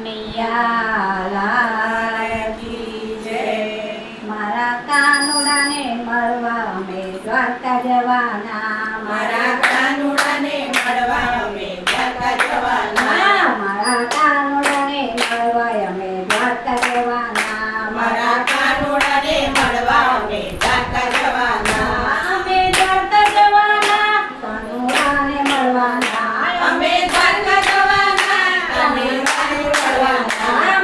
કનૈયા લાલ કી જય। મારા કાનુડાને મળવા અમે દ્વારકા જવાના। મારા કાનુડાને મળવા અમે દ્વારકા જવાના। મારા કાનુડાને મળવા અમે દ્વારકા જવાના। મારા કાનુડાને મળવા અમે દ્વારકા જવાના। અમે દ્વારકા જવાના, કાનુડાને મળવાના। અમે દ્વારકા જવાના, કાનુડાને મળવાના।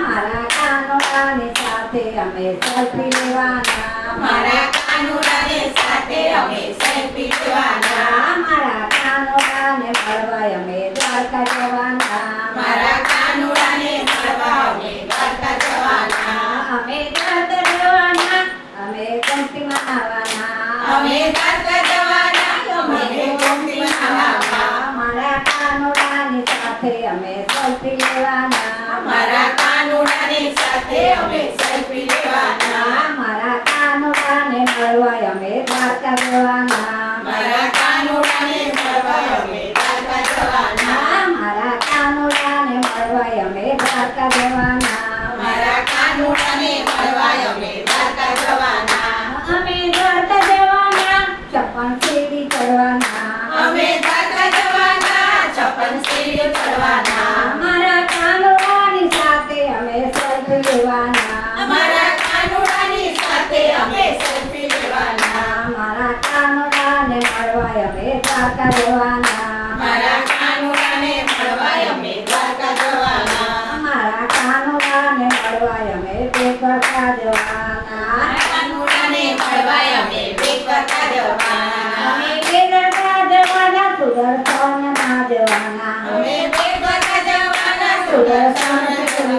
મારા કાનુડાની સાથે અમે સેલ્ફી લેવાના। મારા કાનુડાને સાથે અમે સેલ્ફી લેવાના। મારા કાનુડાને મળવા અમે દ્વારકા જવાના। મારા કાનુડાને મળવા અમે દ્વારકા જવાના। અમે દ્વારકા જવાના, અમે ગોમતીમાં આવવાના। અમે દ્વારકા જવાના, અમે ગોમતીમાં આવવાના। મારા કાનુડાની સાથે અમે સેલ્ફી લેવાના। મારા કાનુડાની સાથે અમે સેલ્ફી લેવાના। મારા કાનુડાને મળવા અમે દ્વારકા જવાના। મારા કાનુડાને મળવા અમે દ્વારકા જવાના। મારા કાનુડાને મળવા અમે દ્વારકા જવાના। મારા કાનુડાને મળવા અમે દ્વારકા જવાના। અમે દ્વારકા જવાના, 56 સીડી ચડવાના। અમે દ્વારકા જવાના, 56 સીડી ચડવાના। મારા કાનુડાની સાથે અમે સેલ્ફી લેવાના। મારા કાનુડાની સાથે અમે સેલ્ફી લેવાના। મારા કાનુડાને મળવા અમે દ્વારકા જવાના। મારા કાનુડાને મળવા અમે દ્વારકા જવાના। મારા કાનુડાને મળવા અમે દ્વારકા જવાના। કાનુડાને મળવા અમે દ્વારકા જવાના। અમે દ્વારકા જવાના, સુદર્શનમાં જવાના। અમે દ્વારકા જવાના, સુદર્શન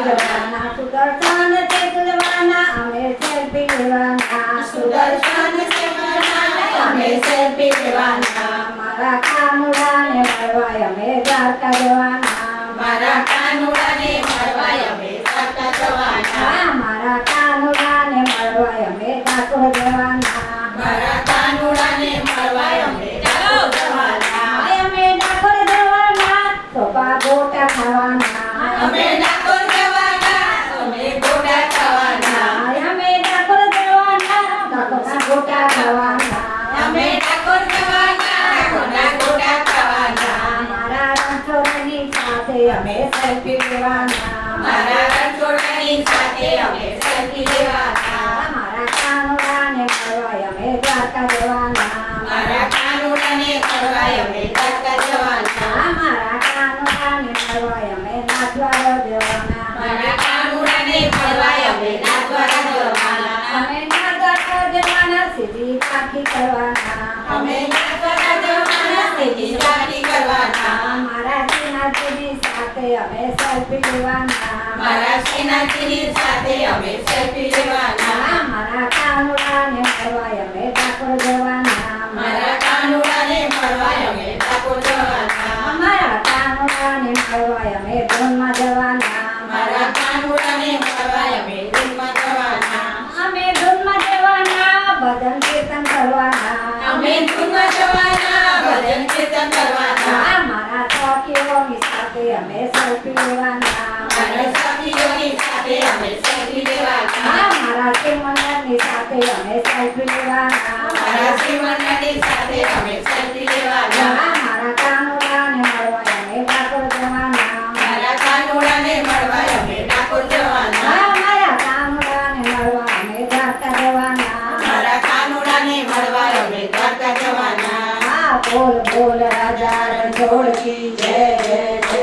જવાના, સુદર્શન તે જવાના, અમે સેલ્ફી લેવાના। સુદર્શન સેવાના અમે સેલ્ફી લેવાના। મારા કાનુડાને મળવા અમે દ્વારકા જવાના। મારા કાનુડાને મળવા અમે દ્વારકા જવાના। મારા કાનુડાને મળવા અમે ડાકોર જવાના। મારા કાનુડાને મળવા અમે ડાકોર જવાના। અમે ડાકોર જવાના, સોપા ગોટા ખાવાના। અમે ડાકોર જવાના, અમે ગોટા ખાવાના। અમે ડાકોર જવાના, ડાકોરના ગોટા ખાવાના। અમે ડાકોર જવાના, ડાકોરના ગોટા ખાવાના। મારા રણછોડની સાથે અમે સેલ્ફી લેવાના। મારા રણછોડની સાથે અમે સેલ્ફી લેવાના। મારા કાનુડાને મળવા અમે દ્વારકા જવાના। મારા કાનુડાને મળવા અમે દ્વારકા જવાના। મારા કાનુડાને મળવા અમે નાથદ્વારા જવાના। મારા કાનુડાને મળવા અમે નાથદ્વારા જવાના। અમે નાથદ્વારા જવાના, સીધી પાકી કરવાના। અમે નાથદ્વારા જવાના, સીધી પાકી કરવાના। મારા શ્રીનાથજીની સાથે અમે સેલ્ફી લેવાના। મારા શ્રીનાથજીની સાથે અમે સેલ્ફી લેવાના। મારા કાનુડાને મળવા અમે ડાકોર જવાના। મારા કાનુડાને મળવા અમે ડાકોર જવાના। મારા કાનુડાને મળવા અમે ધૂનમાં જવાના। મારા કાનુડાને મળવા અમે ધૂનમાં જવાના। અમે ધૂનમાં જવાના, ભજન કીર્તન કરવાના। અમે ધૂનમાં જવાના, ભજન કીર્તન કરવાના। મારા સખીઓની સાથે અમે સેલ્ફી લેવાના। મારા સાથીઓની સાથે અમે સેલ્ફી લેવાના। મારા શ્રીમંદરની સાથે અમે સેલ્ફી લેવાના। મારા શ્રીમંદરની સાથે અમે સેલ્ફી લેવાના। મારા કાનુડાને મળવા અમે ડાકોર જવાના। મારા કાનુડાને મળવા અમે ડાકોર જવાના। મારા કાનુડાને મળવા અમે દ્વારકા જવાના। મારા કાનુડાને મળવા અમે દ્વારકા જવાના। બોલ બોલ રાજા રણછોડ કી જય જય જય।